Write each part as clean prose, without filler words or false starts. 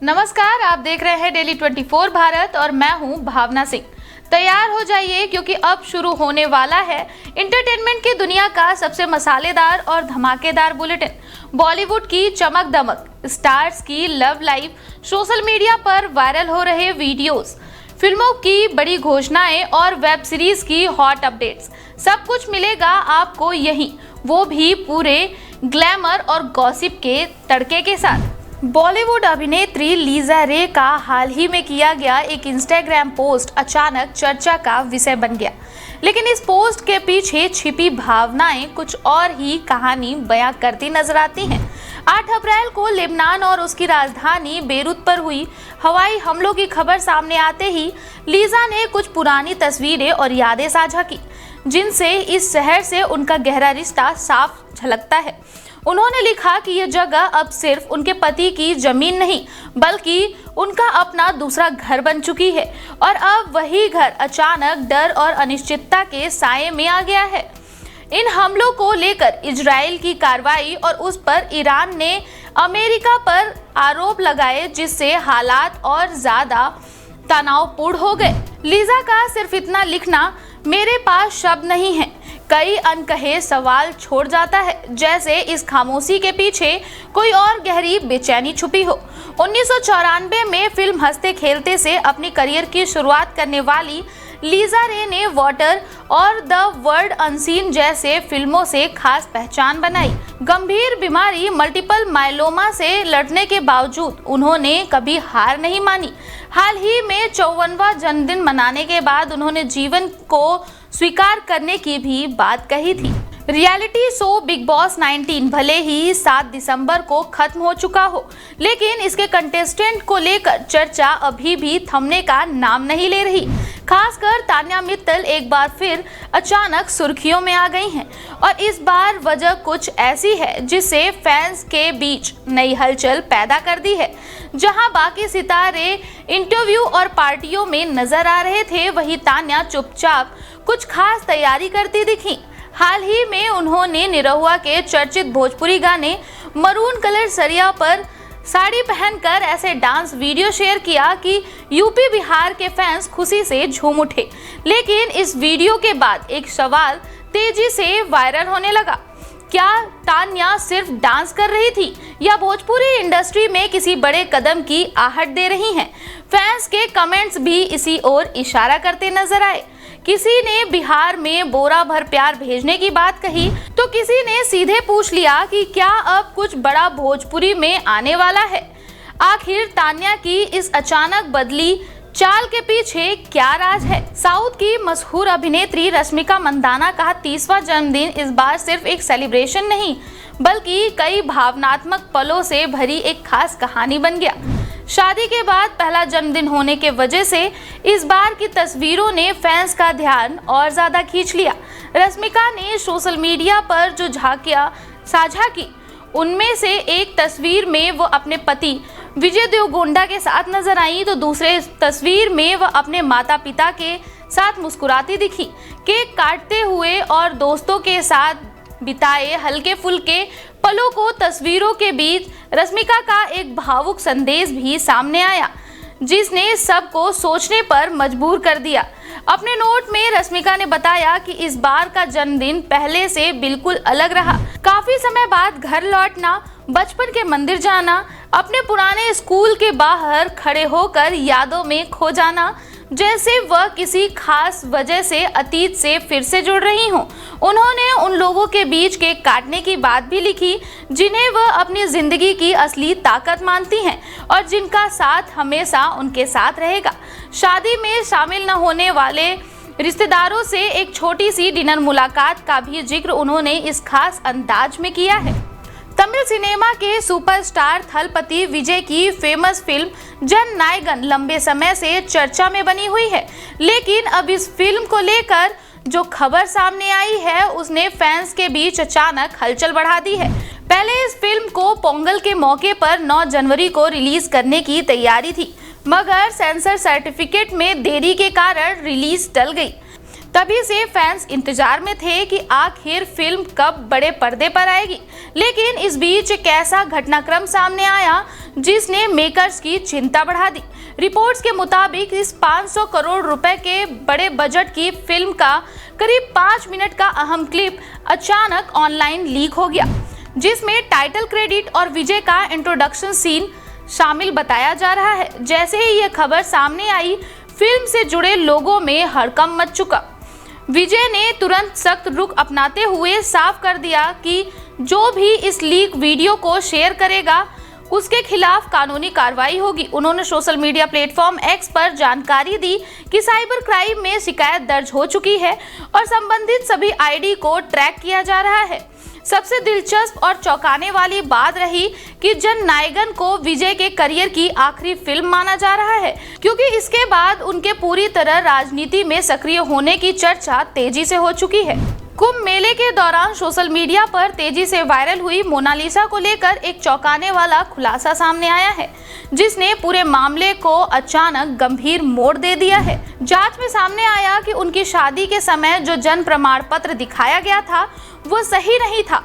नमस्कार, आप देख रहे हैं डेली 24 भारत और मैं हूं भावना सिंह। तैयार हो जाइए क्योंकि अब शुरू होने वाला है एंटरटेनमेंट की दुनिया का सबसे मसालेदार और धमाकेदार बुलेटिन। बॉलीवुड की चमक दमक, स्टार्स की लव लाइफ, सोशल मीडिया पर वायरल हो रहे वीडियोस, फिल्मों की बड़ी घोषणाएं और वेब सीरीज की हॉट अपडेट्स, सब कुछ मिलेगा आपको यहीं, वो भी पूरे ग्लैमर और गॉसिप के तड़के के साथ। बॉलीवुड अभिनेत्री लीजा रे का हाल ही में किया गया एक इंस्टाग्राम पोस्ट अचानक चर्चा का विषय बन गया, लेकिन इस पोस्ट के पीछे छिपी भावनाएं कुछ और ही कहानी बयां करती नजर आती हैं। 8 अप्रैल को लेबनान और उसकी राजधानी बेरूत पर हुई हवाई हमलों की खबर सामने आते ही लीजा ने कुछ पुरानी तस्वीरें और यादें साझा की, जिनसे इस शहर से उनका गहरा रिश्ता साफ झलकता है। उन्होंने लिखा कि यह जगह अब सिर्फ उनके पति की जमीन नहीं, बल्कि उनका अपना दूसरा घर बन चुकी है और अब वही घर अचानक डर और अनिश्चितता के साये में आ गया है। इन हमलों को लेकर इजराइल की कार्रवाई और उस पर ईरान ने अमेरिका पर आरोप लगाए, जिससे हालात और ज्यादा तनावपूर्ण हो गए। लीजा का सिर्फ इतना लिखना मेरे पास शब्द नहीं है, कई अनकहे सवाल छोड़ जाता है, जैसे इस खामोशी के पीछे कोई और गहरी बेचैनी छुपी हो। 1994 में फिल्म हंसते खेलते से अपनी करियर की शुरुआत करने वाली लीजा रे ने वाटर और द वर्ल्ड अनसीन जैसे फिल्मों से खास पहचान बनाई। गंभीर बीमारी मल्टीपल मायलोमा से लड़ने के बावजूद उन्होंने कभी हार नहीं मानी। हाल ही में 54वां जन्मदिन मनाने के बाद उन्होंने जीवन को स्वीकार करने की भी बात कही थी। रियलिटी शो बिग बॉस 19 भले ही 7 दिसंबर को खत्म हो चुका हो, लेकिन इसके कंटेस्टेंट को लेकर चर्चा अभी भी थमने का नाम नहीं ले रही। खासकर तान्या मित्तल एक बार फिर अचानक सुर्खियों में आ गई हैं और इस बार वजह कुछ ऐसी है जिससे फैंस के बीच नई हलचल पैदा कर दी है। जहां बाकी सितारे इंटरव्यू और पार्टियों में नजर आ रहे थे, वहीं तान्या चुपचाप कुछ खास तैयारी करती दिखी। हाल ही में उन्होंने निरहुआ के चर्चित भोजपुरी गाने मरून कलर सरिया पर साड़ी पहनकर ऐसे डांस वीडियो शेयर किया कि यूपी बिहार के फैंस खुशी से झूम उठे। लेकिन इस वीडियो के बाद एक सवाल तेजी से वायरल होने लगा, क्या तान्या सिर्फ डांस कर रही थी या भोजपुरी इंडस्ट्री में किसी बड़े कदम की आहट दे रही हैं? फैंस के कमेंट्स भी इसी ओर इशारा करते नजर आए। किसी ने बिहार में बोरा भर प्यार भेजने की बात कही, तो किसी ने सीधे पूछ लिया कि क्या अब कुछ बड़ा भोजपुरी में आने वाला है? आखिर तान्या की इस अचानक बदली चाल के पीछे क्या राज है? साउथ की मशहूर अभिनेत्री रश्मिका मंदाना का 30वां जन्मदिन इस बार सिर्फ एक सेलिब्रेशन नहीं, बल्कि कई भावनात्मक पलों से भरी एक खास कहानी बन गया। शादी के बाद पहला जन्मदिन होने के वजह से इस बार की तस्वीरों ने फैंस का ध्यान और ज्यादा खींच लिया। रश्मिका ने सोशल मीडिया पर जो झांकियां साझा की, उनमें से एक तस्वीर में वो अपने पति विजय देवरकोंडा के साथ नजर आई, तो दूसरे तस्वीर में वह अपने माता पिता के साथ मुस्कुराती दिखी। केक काटते हुए और दोस्तों के साथ बिताए हल्के फुल्के पलों को तस्वीरों के बीच रश्मिका का एक भावुक संदेश भी सामने आया, जिसने सबको सोचने पर मजबूर कर दिया। अपने नोट में रश्मिका ने बताया कि इस बार का जन्मदिन पहले से बिल्कुल अलग रहा। काफी समय बाद घर लौटना, बचपन के मंदिर जाना, अपने पुराने स्कूल के बाहर खड़े होकर यादों में खो जाना, जैसे वह किसी खास वजह से अतीत से फिर से जुड़ रही हों। उन्होंने उन लोगों के बीच केक काटने की बात भी लिखी जिन्हें वह अपनी जिंदगी की असली ताकत मानती हैं और जिनका साथ हमेशा उनके साथ रहेगा। शादी में शामिल न होने वाले रिश्तेदारों से एक छोटी सी डिनर मुलाकात का भी जिक्र उन्होंने इस खास अंदाज में किया है। तमिल सिनेमा के सुपरस्टार थलपति विजय की फेमस फिल्म जन नायकन लंबे समय से चर्चा में बनी हुई है, लेकिन अब इस फिल्म को लेकर जो खबर सामने आई है, उसने फैंस के बीच अचानक हलचल बढ़ा दी है। पहले इस फिल्म को पोंगल के मौके पर 9 जनवरी को रिलीज करने की तैयारी थी, मगर सेंसर सर्टिफिकेट में देरी के कारण रिलीज टल गई। तभी से फैंस इंतजार में थे कि आखिर फिल्म कब बड़े पर्दे पर आएगी। लेकिन इस बीच एक ऐसा घटनाक्रम सामने आया जिसने मेकर्स की चिंता बढ़ा दी। रिपोर्ट्स के मुताबिक इस 500 करोड़ रुपए के बड़े बजट की फिल्म का करीब 5 मिनट का अहम क्लिप अचानक ऑनलाइन लीक हो गया, जिसमें टाइटल क्रेडिट और विजय का इंट्रोडक्शन सीन शामिल बताया जा रहा है। जैसे ही यह खबर सामने आई, फिल्म से जुड़े लोगों में हड़कंप मच चुका। विजय ने तुरंत सख्त रुख अपनाते हुए साफ कर दिया कि जो भी इस लीक वीडियो को शेयर करेगा उसके खिलाफ कानूनी कार्रवाई होगी। उन्होंने सोशल मीडिया प्लेटफॉर्म एक्स पर जानकारी दी कि साइबर क्राइम में शिकायत दर्ज हो चुकी है और संबंधित सभी आईडी को ट्रैक किया जा रहा है। सबसे दिलचस्प और चौंकाने वाली बात रही कि जन नायकन को विजय के करियर की आखिरी फिल्म माना जा रहा है, क्योंकि इसके बाद उनके पूरी तरह राजनीति में सक्रिय होने की चर्चा तेजी से हो चुकी है। कुंभ मेले के दौरान सोशल मीडिया पर तेजी से वायरल हुई मोनालिसा को लेकर एक चौंकाने वाला खुलासा सामने आया है, जिसने पूरे मामले को अचानक गंभीर मोड़ दे दिया है। जांच में सामने आया कि उनकी शादी के समय जो जन्म प्रमाण पत्र दिखाया गया था वो सही नहीं था।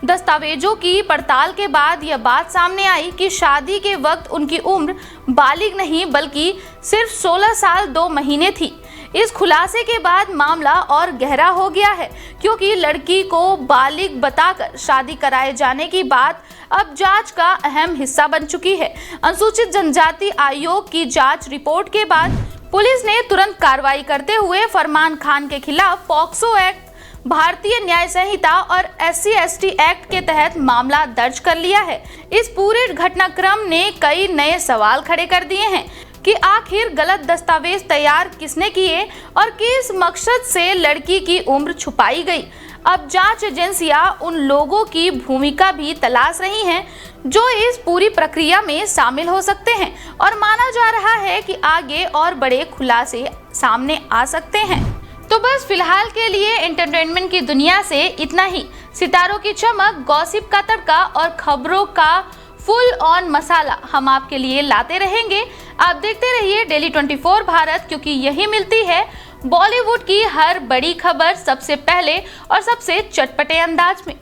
दस्तावेजों की पड़ताल के बाद यह बात सामने आई कि शादी के वक्त उनकी उम्र बालिग नहीं बल्कि सिर्फ 16 साल 2 महीने थी। इस खुलासे के बाद मामला और गहरा हो गया है, क्योंकि लड़की को बालिग बताकर शादी कराए जाने की बात अब जांच का अहम हिस्सा बन चुकी है। अनुसूचित जनजाति आयोग की जांच रिपोर्ट के बाद पुलिस ने तुरंत कार्रवाई करते हुए फरमान खान के खिलाफ पॉक्सो एक्ट, भारतीय न्याय संहिता और SC/ST एक्ट के तहत मामला दर्ज कर लिया है। इस पूरे घटनाक्रम ने कई नए सवाल खड़े कर दिए हैं कि आखिर गलत दस्तावेज तैयार किसने किए और किस मकसद से लड़की की उम्र छुपाई गई। अब जांच एजेंसियां उन लोगों की भूमिका भी तलाश रही हैं जो इस पूरी प्रक्रिया में शामिल हो सकते हैं, और माना जा रहा है कि आगे और बड़े खुलासे सामने आ सकते हैं। तो बस फिलहाल के लिए एंटरटेनमेंट की दुनिया से इतना ही। सितारों की चमक, गॉसिप का तड़का और खबरों का फुल ऑन मसाला हम आपके लिए लाते रहेंगे। आप देखते रहिए डेली 24 भारत, क्योंकि यही मिलती है बॉलीवुड की हर बड़ी खबर सबसे पहले और सबसे चटपटे अंदाज में।